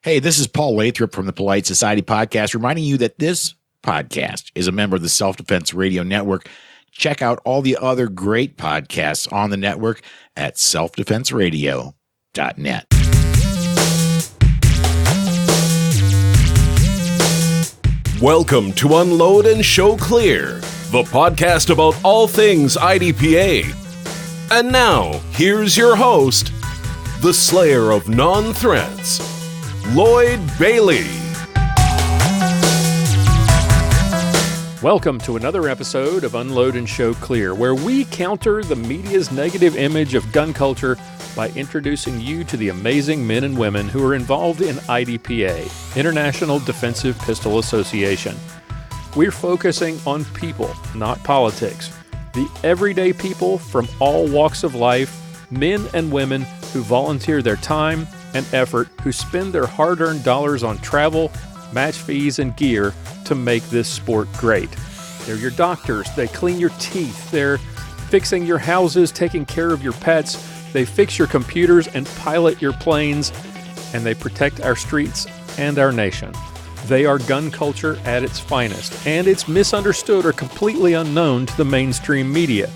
Hey, this is Paul Lathrop from the Polite Society Podcast, reminding you that this podcast is a member of the Self-Defense Radio Network. Check out all the other great podcasts on the network at selfdefenseradio.net. Welcome to Unload and Show Clear, the podcast about all things IDPA. And now, here's your host, the slayer of non-threats, Lloyd Bailey. Welcome to another episode of Unload and Show Clear, where we counter the media's negative image of gun culture by introducing you to the amazing men and women who are involved in IDPA, International Defensive Pistol Association. We're focusing on people, not politics. The everyday people from all walks of life, men and women who volunteer their time and effort, who spend their hard-earned dollars on travel, match fees, and gear to make this sport great. They're your doctors. They clean your teeth. They're fixing your houses, taking care of your pets. They fix your computers and pilot your planes, and they protect our streets and our nation. They are gun culture at its finest, and it's misunderstood or completely unknown to the mainstream media.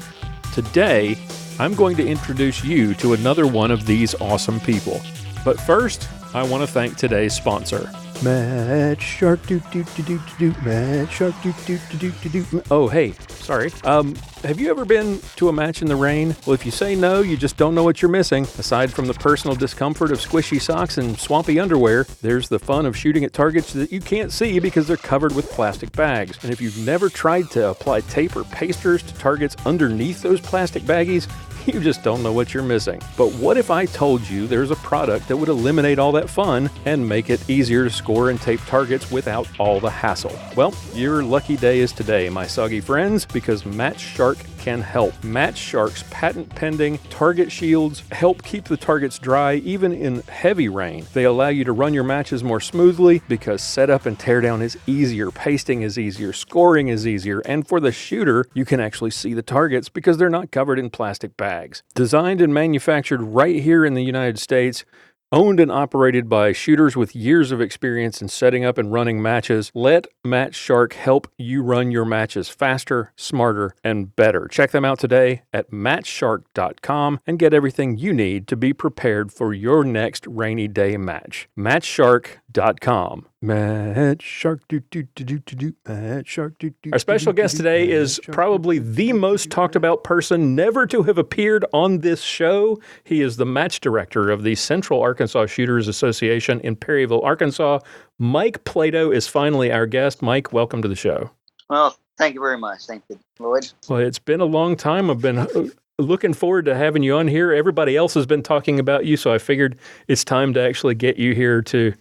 Today, I'm going to introduce you to another one of these awesome people. But first, I want to thank today's sponsor. Match Shark do do do do do Match Shark do do do do do. Oh, hey, sorry. Have you ever been to a match in the rain? Well, if you say no, you just don't know what you're missing. Aside from the personal discomfort of squishy socks and swampy underwear, there's the fun of shooting at targets that you can't see because they're covered with plastic bags. And if you've never tried to apply tape or pasters to targets underneath those plastic baggies, you just don't know what you're missing. But what if I told you there's a product that would eliminate all that fun and make it easier to score and tape targets without all the hassle? Well, your lucky day is today, my soggy friends, because Match Shark can help. Match Shark's patent-pending target shields help keep the targets dry even in heavy rain. They allow you to run your matches more smoothly because setup and teardown is easier, pasting is easier, scoring is easier, and for the shooter, you can actually see the targets because they're not covered in plastic bags. Designed and manufactured right here in the United States, owned and operated by shooters with years of experience in setting up and running matches, let Match Shark help you run your matches faster, smarter, and better. Check them out today at matchshark.com and get everything you need to be prepared for your next rainy day match. Matchshark.com. Match Shark do do do do do do. Match Shark do do. Our special guest today is probably the most talked about person never to have appeared on this show. He is the match director of the Central Arkansas Shooters Association in Perryville, Arkansas. Mike Plato is finally our guest. Mike, welcome to the show. Well, thank you very much. Thank you, Lloyd. Well, it's been a long time. I've been looking forward to having you on here. Everybody else has been talking about you, so I figured it's time to actually get you here to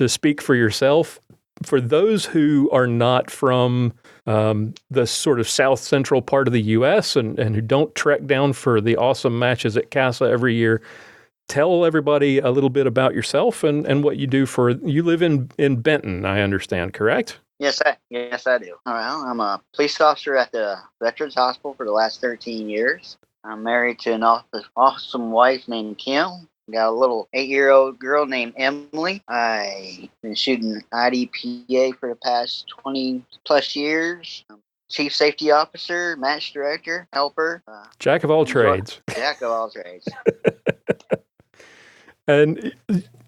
speak for yourself. For those who are not from the sort of south central part of the U.S. and who don't trek down for the awesome matches at CASA every year, tell everybody a little bit about yourself and what you do you live in Benton, I understand, correct? Yes, I do. Well, I'm a police officer at the Veterans Hospital for the last 13 years. I'm married to an awesome wife named Kim. Got a little 8-year-old girl named Emily. I've been shooting IDPA for the past 20 plus years. I'm Chief Safety Officer, Match Director, Helper. Jack of all trades. Jack of all trades. And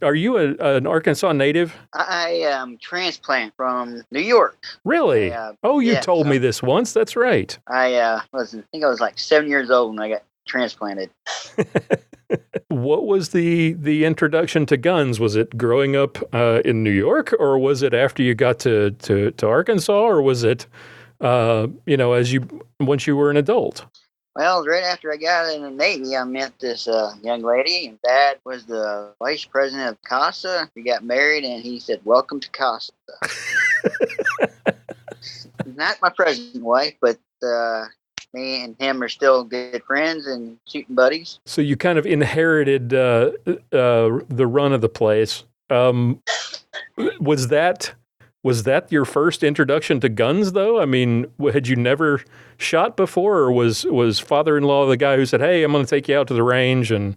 are you an Arkansas native? I am transplant from New York. Really? You told me this once. That's right. I think I was like 7 years old when I got transplanted. What was the introduction to guns? Was it growing up in New York, or was it after you got to Arkansas, or was it once you were an adult? Well, right after I got in the Navy, I met this young lady, and Dad was the vice president of CASA. We got married, and he said, "Welcome to CASA." Not my present wife, but me and him are still good friends and shooting buddies. So you kind of inherited the run of the place. Was that your first introduction to guns, though? I mean, had you never shot before, or was father-in-law the guy who said, "Hey, I'm going to take you out to the range and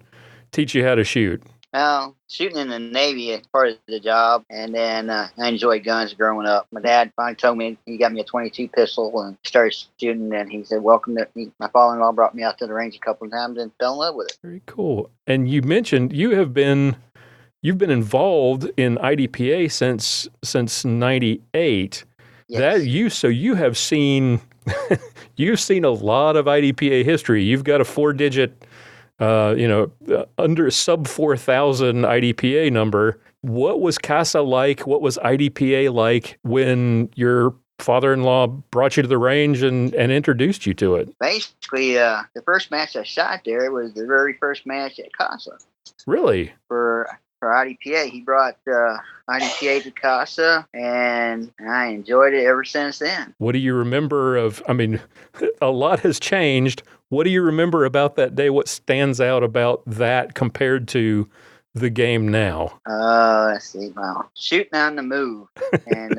teach you how to shoot"? Well, shooting in the Navy is part of the job, and then I enjoyed guns growing up. My dad finally told me he got me a 22 pistol and started shooting, and he said, welcome to me. My father-in-law brought me out to the range a couple of times and fell in love with it. Very cool. And you mentioned you've been involved in IDPA since 98. Yes. So you have seen you've seen a lot of IDPA history. You've got a 4-digit under sub 4,000 IDPA number. What was CASA like? What was IDPA like when your father-in-law brought you to the range and introduced you to it? Basically, the first match I shot there was the very first match at CASA. Really? For IDPA. He brought IDPA to CASA, and I enjoyed it ever since then. What do you remember a lot has changed. What do you remember about that day? What stands out about that compared to the game now? Let's see. Well, shooting on the move and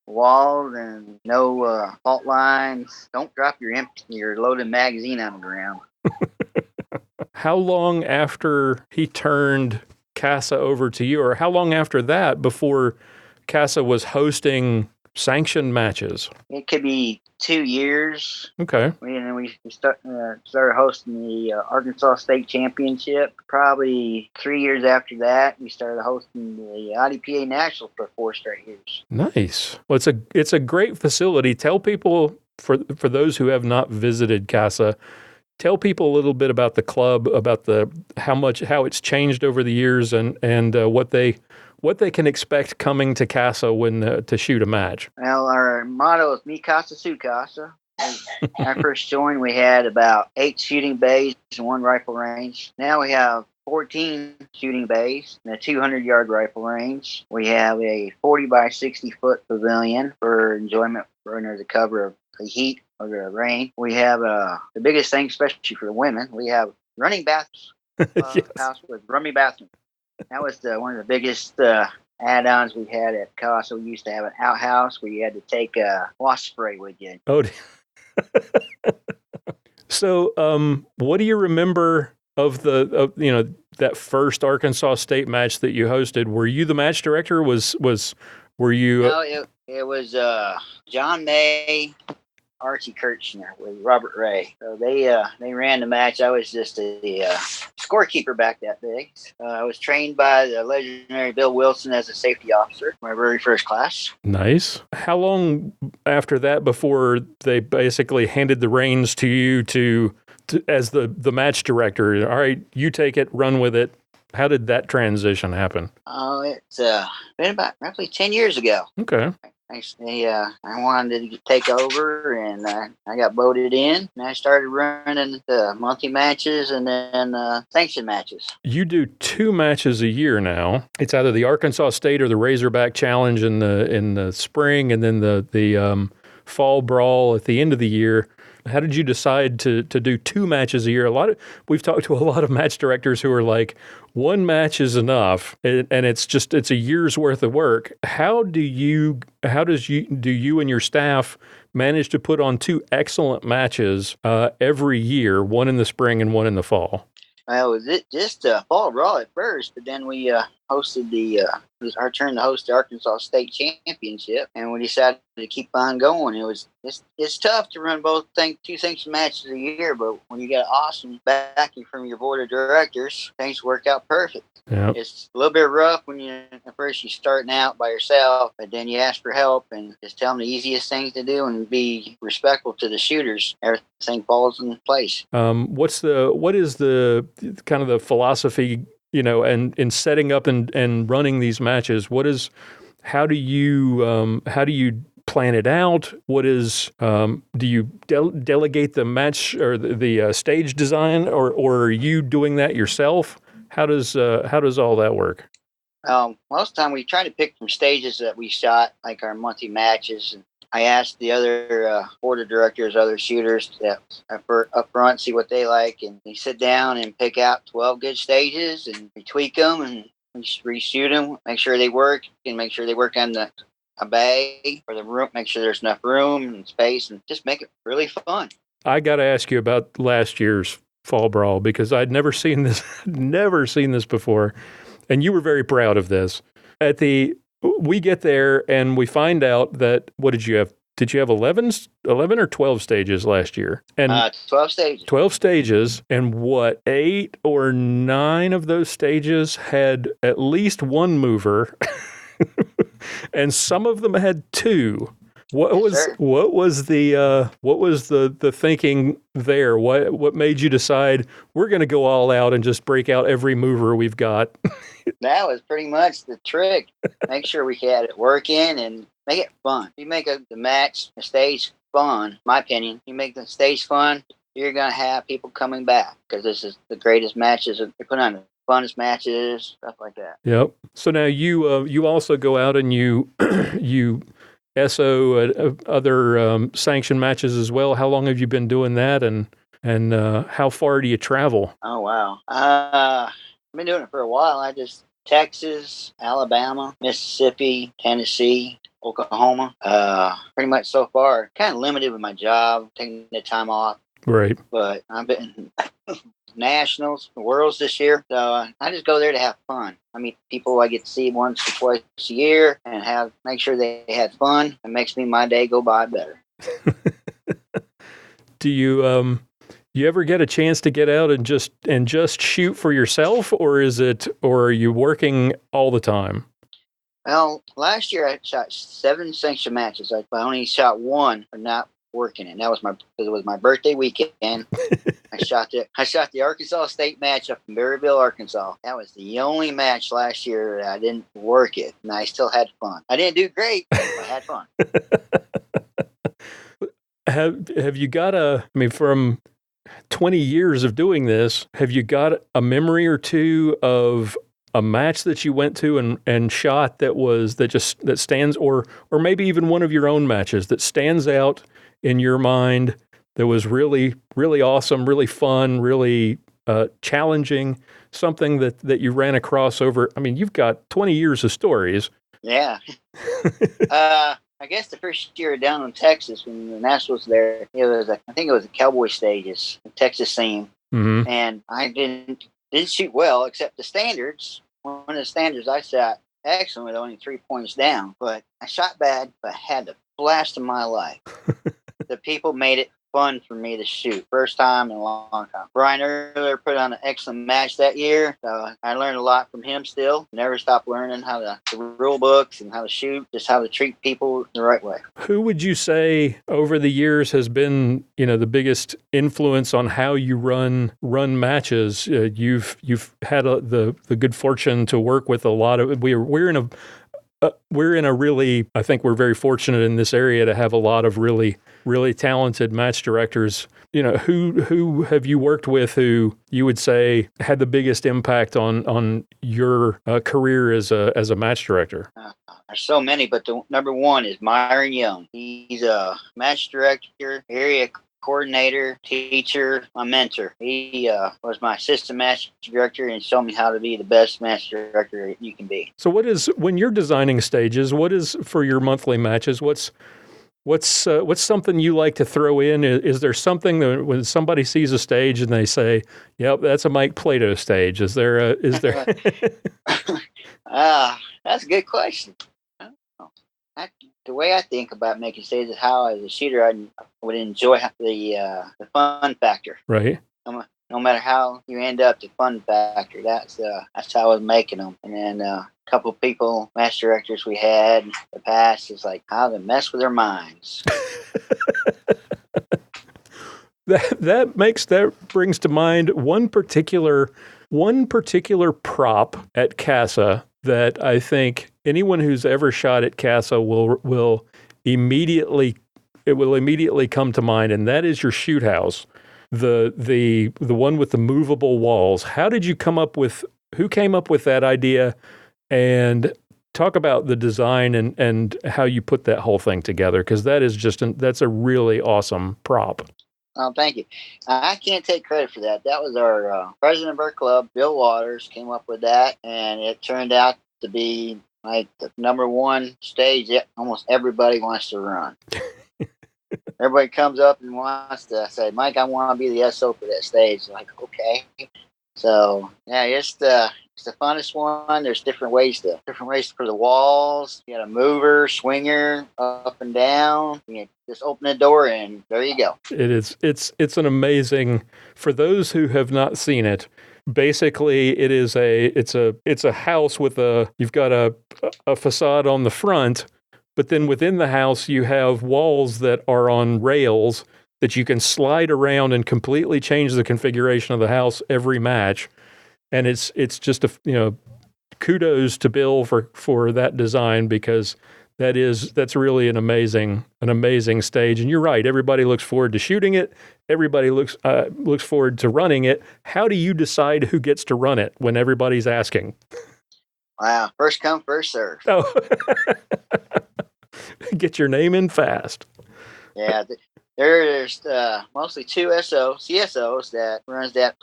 walls and no fault lines. Don't drop your loaded magazine on the ground. How long after he turned CASA over to you, or how long after that before CASA was hosting sanctioned matches? It could be 2 years. Okay. We started hosting the Arkansas State Championship. Probably 3 years after that, we started hosting the IDPA Nationals for 4 straight years. Nice. Well, it's a great facility. Tell people, for those who have not visited CASA, tell people a little bit about the club, about how it's changed over the years, and what they can expect coming to CASA when to shoot a match. Well, our motto is "Mi Casa Su Casa." When I first joined, we had about 8 shooting bays and 1 rifle range. Now we have 14 shooting bays and a 200-yard rifle range. We have a 40 by 60 foot pavilion for enjoyment under the cover of the heat or the rain. We have the biggest thing, especially for the women, we have running bathrooms. Yes. House with running bathroom. That was one of the biggest add-ons we had at CASA. We used to have an outhouse where you had to take wash spray with you. Oh. So, what do you remember of that first Arkansas State match that you hosted? Were you the match director? Were you? No, it was John May, Archie Kirchner with Robert Ray. So they ran the match. I was just the scorekeeper back that day. I was trained by the legendary Bill Wilson as a safety officer, my very first class. Nice. How long after that before they basically handed the reins to you to as the match director? All right, you take it, run with it. How did that transition happen? Oh, it's been about roughly 10 years ago. Okay. Actually, I wanted to take over, and I got voted in, and I started running the monthly matches and then sanction matches. You do 2 matches a year now. It's either the Arkansas State or the Razorback Challenge in the spring, and then the fall brawl at the end of the year. How did you decide to do 2 matches a year? We've talked to a lot of match directors who are like, 1 match is enough, and it's a year's worth of work. How do you and your staff manage to put on 2 excellent matches every year, one in the spring and one in the fall? Well, it was just fall brawl at first, but then we hosted it was our turn to host the Arkansas State Championship, and we decided to keep on going. It's tough to run 2 sanction matches a year, but when you got awesome backing from your board of directors, things work out perfect. Yep. It's a little bit rough when at first you're starting out by yourself, but then you ask for help and just tell them the easiest things to do and be respectful to the shooters. Everything falls in place. What is the kind of the philosophy, and in setting up and running these matches? How do you plan it out? Do you delegate the match or the stage design, or are you doing that yourself? How does all that work? Most of the time we try to pick from stages that we shot, like our monthly matches. And I asked the other board of directors, other shooters up front, see what they like, and we sit down and pick out 12 good stages, and we tweak them and we reshoot them, make sure they work, and make sure they work on a bay or the room, make sure there's enough room and space, and just make it really fun. I got to ask you about last year's fall brawl because I'd never seen this, before. And you were very proud of this. We get there and we find out that, what did you have? Did you have 11 or 12 stages last year? And 12 stages. 12 stages, and what, 8 or 9 of those stages had at least one mover, and some of them had 2. What was the thinking there? What made you decide we're going to go all out and just break out every mover we've got? That was pretty much the trick. Make sure we had it working and make it fun. You make the stage fun, my opinion. You make the stage fun, you're going to have people coming back because this is the greatest matches. They put on the funnest matches, stuff like that. Yep. So now you also go out and you SO other sanctioned matches as well. How long have you been doing that, and how far do you travel? Oh, wow. I've been doing it for a while. Texas, Alabama, Mississippi, Tennessee, Oklahoma. Pretty much so far. Kind of limited with my job, taking the time off. Right. But I've been nationals, worlds this year. So I just go there to have fun. I meet people I get to see once or twice a year and make sure they had fun. It makes my day go by better. Do you ever get a chance to get out and just shoot for yourself, or are you working all the time? Well, last year I shot 7 sanctioned matches. I only shot 1 for not working it. That was because it was my birthday weekend. I shot the Arkansas State match up in Berryville, Arkansas. That was the only match last year that I didn't work it, and I still had fun. I didn't do great, but I had fun. Have you got from 20 years of doing this, have you got a memory or two of a match that you went to and shot that stands, or maybe even one of your own matches that stands out in your mind that was really, really awesome, really fun, really challenging, something that you ran across over? I mean, you've got 20 years of stories. Yeah. I guess the first year down in Texas when the Nationals there, I think it was the Cowboy stages, the Texas scene, and I didn't shoot well except the standards. One of the standards I shot excellent with only 3 points down, but I shot bad, but had the blast of my life. The people made it fun for me to shoot. First time in a long time. Brian Earler put on an excellent match that year. So I learned a lot from him still. Never stopped learning the rule books and how to shoot, just how to treat people the right way. Who would you say over the years has been, the biggest influence on how you run matches? You've had the good fortune to work with a lot of. We're in a really, I think we're very fortunate in this area to have a lot of really, really talented match directors. Who have you worked with who you would say had the biggest impact on your career as a match director? There's so many, but the number one is Myron Young. He's a match director, area coordinator, teacher, my mentor. He was my assistant match director and showed me how to be the best match director you can be. So when you're designing stages, what is for your monthly matches? What's something you like to throw in? Is there something that when somebody sees a stage and they say, "Yep, that's a Mike Plato stage"? Is there? That's a good question. The way I think about making stages is how, as a shooter, I would enjoy the fun factor. Right. No matter how you end up, the fun factor. That's how I was making them. And then a couple of people, match directors we had in the past, is like how to mess with their minds. That brings to mind one particular prop at CASA that I think anyone who's ever shot at CASA will immediately come to mind, and that is your shoot house, the one with the movable walls. How did you who came up with that idea, and talk about the design and how you put that whole thing together, because that's a really awesome prop. Oh, thank you. I can't take credit for that. That was our president of our club, Bill Waters, came up with that, and it turned out to be like the number one stage that almost everybody wants to run. everybody comes up and wants to say, Mike, I want to be the SO for that stage. I'm like, okay. So yeah, it's the funnest one. There's different ways for the walls. You got a mover, swinger, up and down. You just open the door and there you go. It's an amazing, for those who have not seen it. Basically, it's a house with you've got a facade on the front, but then within the house you have walls that are on rails that you can slide around and completely change the configuration of the house every match. And it's just kudos to Bill for that design, because that's really an amazing stage. And you're right, everybody looks forward to shooting it. Everybody looks forward to running it. How do you decide who gets to run it when everybody's asking? Wow, first come, first serve. Oh. Get your name in fast. Yeah, there's mostly two CSOs that runs that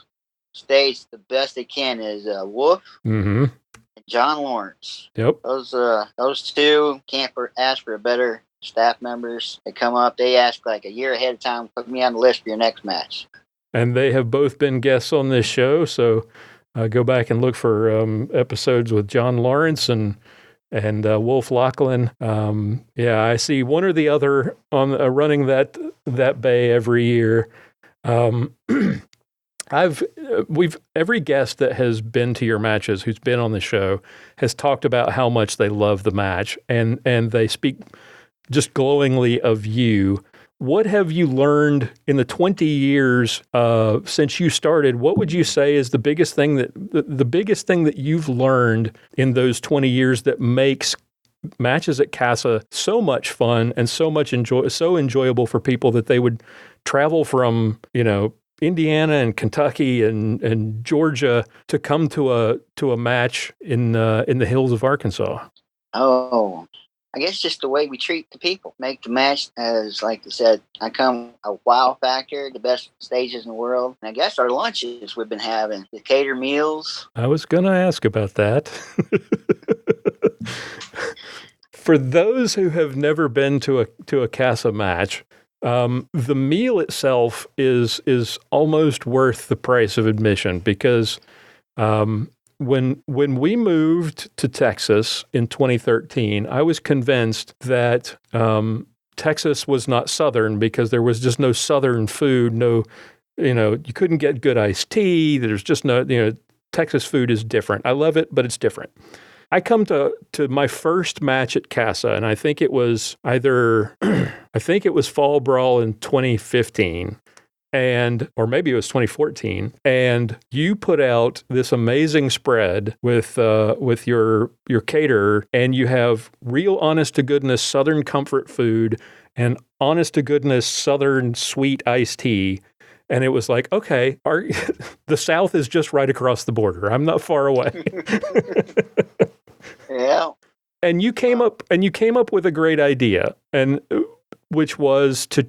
stage the best they can is Wolf and John Lawrence. Yep. Those two can't ask for a better staff members. They come up, they ask like a year ahead of time, put me on the list for your next match. And they have both been guests on this show, so go back and look for episodes with John Lawrence and Wolf Lachlan. Yeah, I see one or the other on running that bay every year. Every guest that has been to your matches, who's been on the show, has talked about how much they love the match, and they speak just glowingly of you. What have you learned in the 20 years since you started? What would you say is the biggest thing that you've learned in those 20 years that makes matches at CASA so much fun and so enjoyable for people that they would travel from, Indiana and Kentucky and Georgia to come to a match in the hills of Arkansas? Oh, I guess just the way we treat the people, make the match, as like you said, a wow factor, the best stages in the world. And I guess our lunches we've been having, the cater meals. I was going to ask about that. For those who have never been to a CASA match, the meal itself is almost worth the price of admission, because when we moved to Texas in 2013, I was convinced that Texas was not Southern because there was just no Southern food. No, you couldn't get good iced tea. There's just no, Texas food is different. I love it, but it's different. I come to my first match at CASA, and I think it was Fall Brawl in 2015. Or maybe it was 2014, and you put out this amazing spread with your caterer, and you have real honest to goodness Southern comfort food and honest to goodness Southern sweet iced tea. And it was like, okay, the South is just right across the border. I'm not far away. Yeah. And you came up with a great idea, and which was to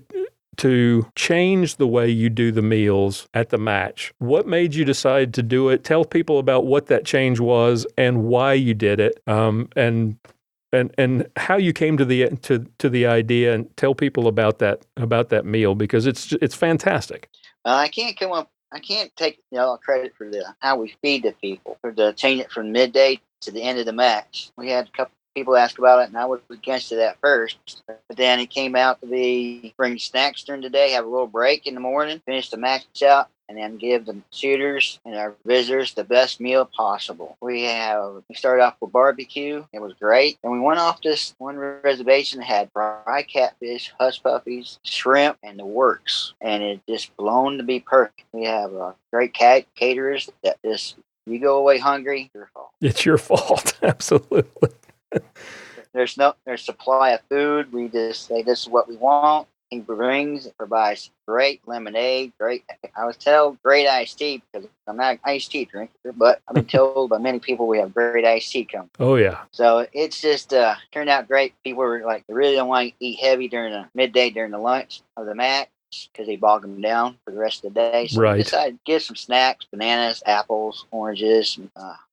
change the way you do the meals at the match. What made you decide to do it? Tell people about what that change was and why you did it, and how you came to the idea, and tell people about that meal, because it's fantastic. I can't take credit for how we feed the people, for the change it from midday to the end of the match. We had a couple people ask about it, and I was against it at first. But then it came out to be bring snacks during the day, have a little break in the morning, finish the match out, and then give the shooters and our visitors the best meal possible. We started off with barbecue. It was great. And we went off this one reservation that had fried catfish, hush puppies, shrimp, and the works. And it just blown to be perfect. We have great caterers that you go away hungry, your fault. It's your fault. Absolutely. There's supply of food. We just say this is what we want. He provides great lemonade, great iced tea, because I'm not an iced tea drinker, but I've been told by many people we have great iced tea coming. Oh yeah. So it's just turned out great. People were like, they really don't want to eat heavy during the midday, during the lunch of the match. because they bog them down for the rest of the day. So Right. we decided to get some snacks, bananas, apples, oranges,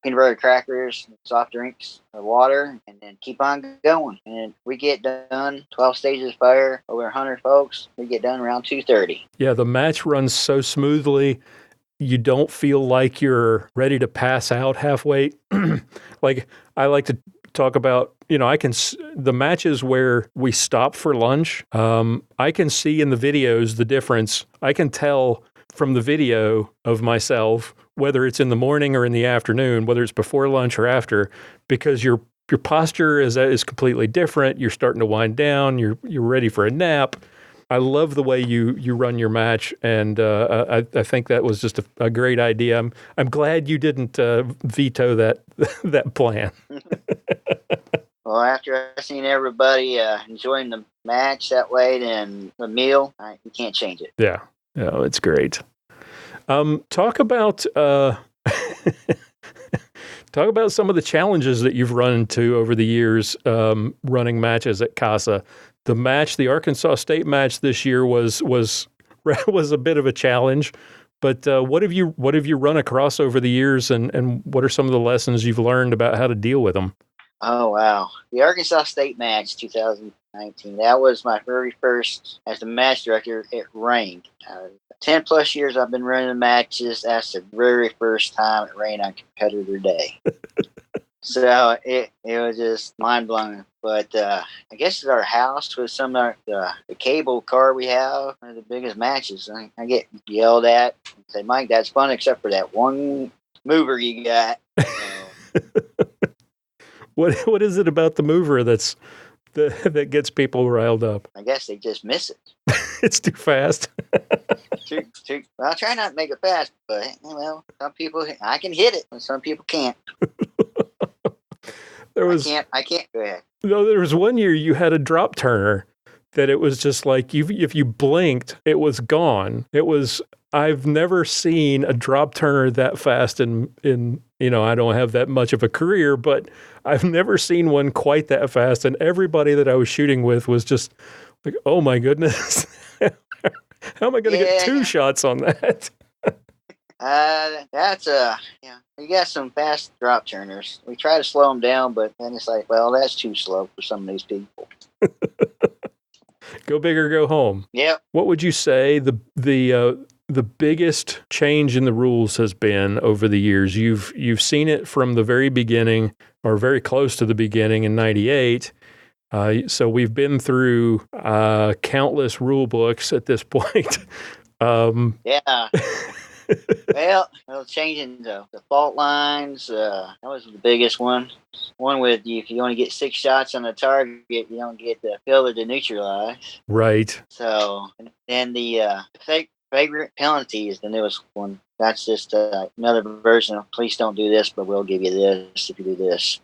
peanut butter crackers, soft drinks, water, and then keep on going. And we get done 12 stages of fire, over 100 folks. We get done around 2:30. Yeah, the match runs so smoothly. You don't feel like you're ready to pass out halfway. Like, I like to talk about, the matches where we stop for lunch. I can see in the videos the difference. I can tell from the video of myself whether it's in the morning or in the afternoon, whether it's before lunch or after, because your posture is completely different. You're starting to wind down. You're ready for a nap. I love the way you run your match, and I think that was just a great idea. I'm glad you didn't veto that plan. Well, after I've seen everybody enjoying the match that way, then the meal, you can't change it. Yeah, it's great. Talk about some of the challenges that you've run into over the years running matches at CASA. The Arkansas State match this year was a bit of a challenge. But what have you run across over the years, and what are some of the lessons you've learned about how to deal with them? Oh, wow. The Arkansas State match 2019, that was my very first as the match director. It rained. 10 plus years I've been running matches. That's the very first time it rained on competitor day. So it was just mind blowing. But I guess it's our house with some of the cable car we have, one of the biggest matches. I get yelled at and say, Mike, that's fun except for that one mover you got. What is it about the mover that gets people riled up? I guess they just miss it. It's too fast. I'll try not to make it fast, but some people, I can hit it, and some people can't. I can't. Go ahead. No, there was one year you had a drop turner that it was just like if you blinked, it was gone. I've never seen a drop turner that fast in I don't have that much of a career, but I've never seen one quite that fast. And everybody that I was shooting with was just like, oh my goodness. How am I going to get two shots on that? You got some fast drop turners. We try to slow them down, but then it's like, well, that's too slow for some of these people. Go big or go home. Yep. What would you say the biggest change in the rules has been over the years? You've seen it from the very beginning, or very close to the beginning in '98. So we've been through countless rule books at this point. Yeah. Well, changing the fault lines, that was the biggest one. One with if you only get 6 shots on the target, you don't get the failure to neutralize. Right. So, and then the flagrant penalty is the newest one. That's just another version of please don't do this, but we'll give you this if you do this.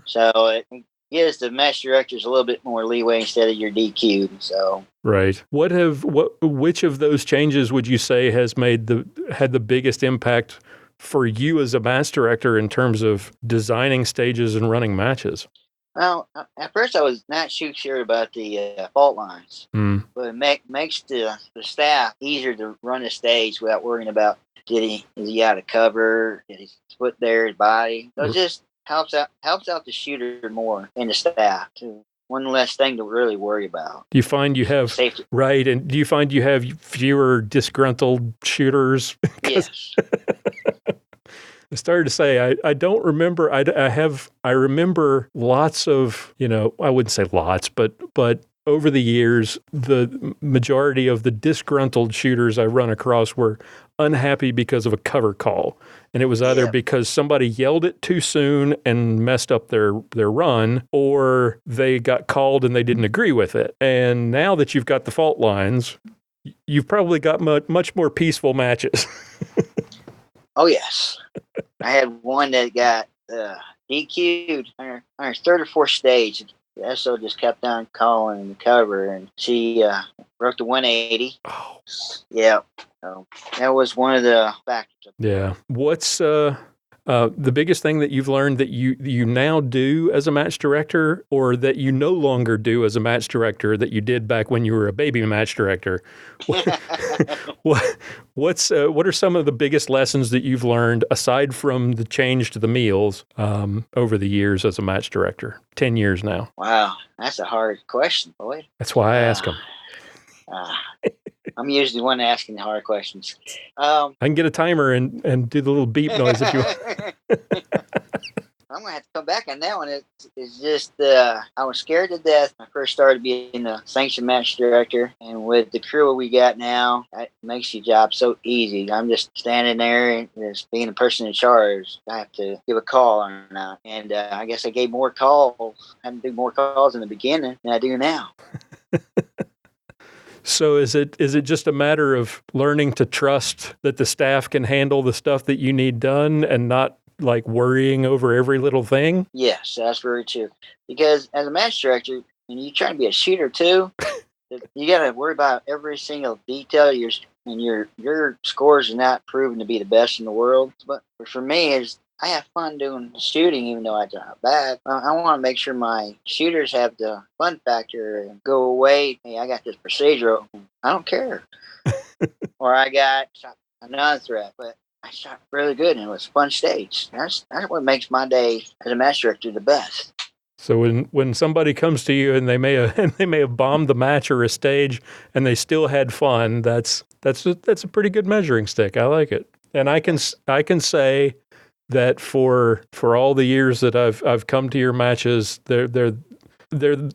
So it gives the match directors a little bit more leeway instead of your DQ. So right. Which of those changes would you say has had the biggest impact for you as a match director in terms of designing stages and running matches? Well, at first I was not too sure about the fault lines, but it makes the staff easier to run a stage without worrying about is he out of cover, is his foot there, his body. So it just helps out the shooter more and the staff too. One less thing to really worry about. Do you find you have safety? Right, and do you find you have fewer disgruntled shooters? Yes. I started to say I don't remember. I remember lots of, I wouldn't say lots, but over the years, the majority of the disgruntled shooters I run across were unhappy because of a cover call. And it was either because somebody yelled it too soon and messed up their run, or they got called and they didn't agree with it. And now that you've got the fault lines, you've probably got much more peaceful matches. Oh, yes. I had one that got DQ'd on her third or fourth stage. The SO just kept on calling the cover, and she broke the 180. Oh. Yeah. So that was one of the factors. Yeah. What's The biggest thing that you've learned that you now do as a match director, or that you no longer do as a match director that you did back when you were a baby match director? What are some of the biggest lessons that you've learned aside from the change to the meals over the years as a match director? 10 years now. Wow, that's a hard question, boy. That's why I ask them. I'm usually the one asking the hard questions. I can get a timer and do the little beep noise if you want. I'm going to have to come back on that one. It's just, I was scared to death when I first started being a sanctioned match director. And with the crew we got now, it makes your job so easy. I'm just standing there and just being the person in charge. I have to give a call or not. And I guess I gave more calls. I had to do more calls in the beginning than I do now. So is it just a matter of learning to trust that the staff can handle the stuff that you need done and not like worrying over every little thing? Yes, that's very true. Because as a match director, and you're trying to be a shooter too, you got to worry about every single detail. Your scores are not proven to be the best in the world. But for me, I have fun doing shooting, even though I drop back. I want to make sure my shooters have the fun factor and go away. Hey, I got this procedure. I don't care. Or I got a non-threat, but I shot really good and it was a fun stage. That's what makes my day as a match director the best. So when somebody comes to you and they may have bombed the match or a stage and they still had fun, that's a pretty good measuring stick. I like it, and I can say that for all the years that I've come to your matches, they're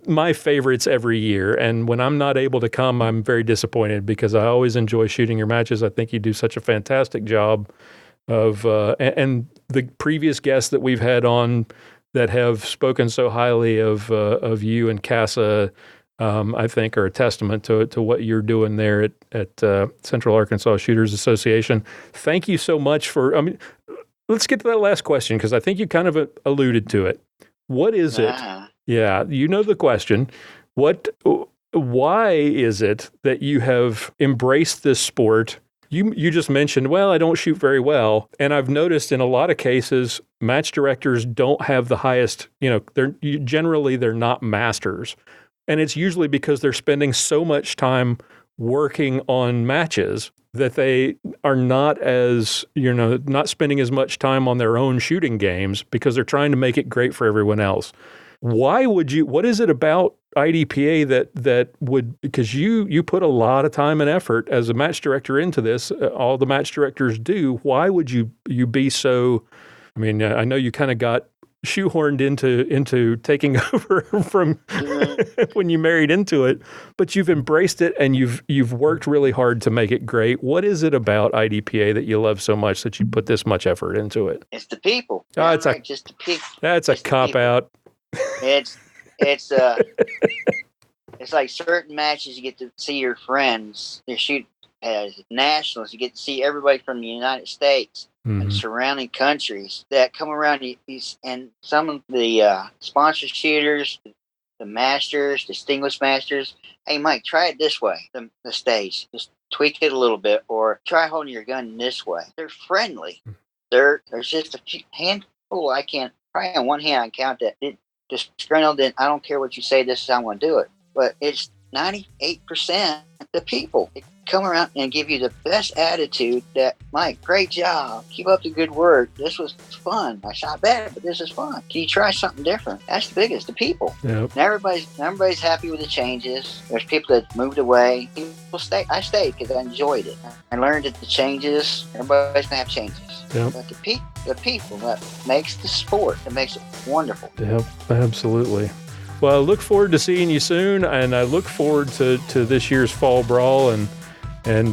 my favorites every year. And when I'm not able to come, I'm very disappointed because I always enjoy shooting your matches. I think you do such a fantastic job of and the previous guests that we've had on that have spoken so highly of you and CASA, I think are a testament to what you're doing there at Central Arkansas Shooters Association. Thank you so much let's get to that last question because I think you kind of alluded to it. What is it? Yeah, you know the question. Why is it that you have embraced this sport? You just mentioned, well, I don't shoot very well. And I've noticed in a lot of cases, match directors don't have the highest, they're not masters. And it's usually because they're spending so much time working on matches that they are not not spending as much time on their own shooting games because they're trying to make it great for everyone else. What is it about IDPA that would, because you put a lot of time and effort as a match director into this, all the match directors do. Why would you be so, I know you kind of got shoehorned into taking over from when you married into it, but you've embraced it and you've worked really hard to make it great. What is it about IDPA that you love so much that you put this much effort into it? It's the people. Just the people. That's a cop out. It's like certain matches you get to see your friends. You shoot as nationals, you get to see everybody from the United States and surrounding countries that come around. And some of the sponsor shooters, the masters, distinguished masters. Hey, Mike, try it this way. The stage, just tweak it a little bit, or try holding your gun this way. They're friendly. There's just a few handful. I can't probably on one hand I count that. Disgruntled, and I don't care what you say, this is how I'm going to do it. But it's 98% the people that come around and give you the best attitude that, Mike, great job. Keep up the good work. This was fun. I shot bad, but this is fun. Can you try something different? That's the biggest, the people. Yep. And everybody's happy with the changes. There's people that moved away. People stay. I stayed because I enjoyed it. I learned that the changes, everybody's going to have changes. Yep. But the people that makes the sport, that makes it wonderful. Yep, absolutely. Well, I look forward to seeing you soon, and I look forward to this year's Fall Brawl, and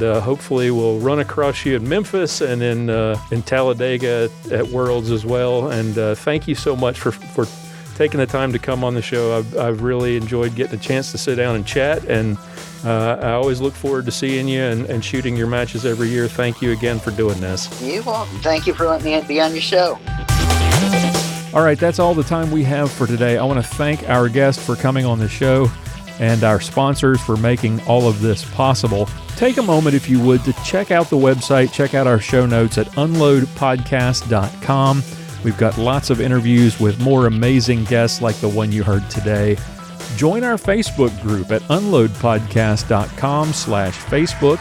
hopefully we'll run across you in Memphis and in Talladega at Worlds as well. And thank you so much for taking the time to come on the show. I've really enjoyed getting a chance to sit down and chat, and I always look forward to seeing you and shooting your matches every year. Thank you again for doing this. You're welcome. Thank you for letting me be on your show. All right, that's all the time we have for today. I want to thank our guest for coming on the show. and our sponsors for making all of this possible. Take a moment, if you would, to check out the website, check out our show notes at unloadpodcast.com. We've got lots of interviews with more amazing guests like the one you heard today. Join our Facebook group at unloadpodcast.com/Facebook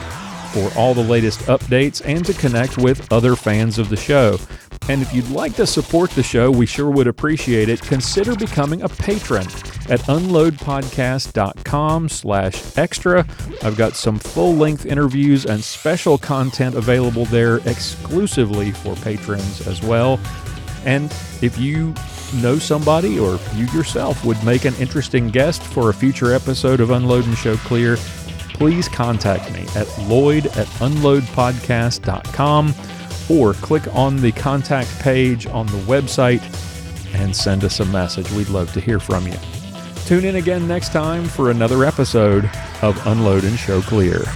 for all the latest updates and to connect with other fans of the show. And if you'd like to support the show, we sure would appreciate it. Consider becoming a patron at unloadpodcast.com/extra. I've got some full-length interviews and special content available there exclusively for patrons as well. And if you know somebody or you yourself would make an interesting guest for a future episode of Unload and Show Clear, please contact me at lloyd@unloadpodcast.com or click on the contact page on the website and send us a message. We'd love to hear from you. Tune in again next time for another episode of Unload and Show Clear.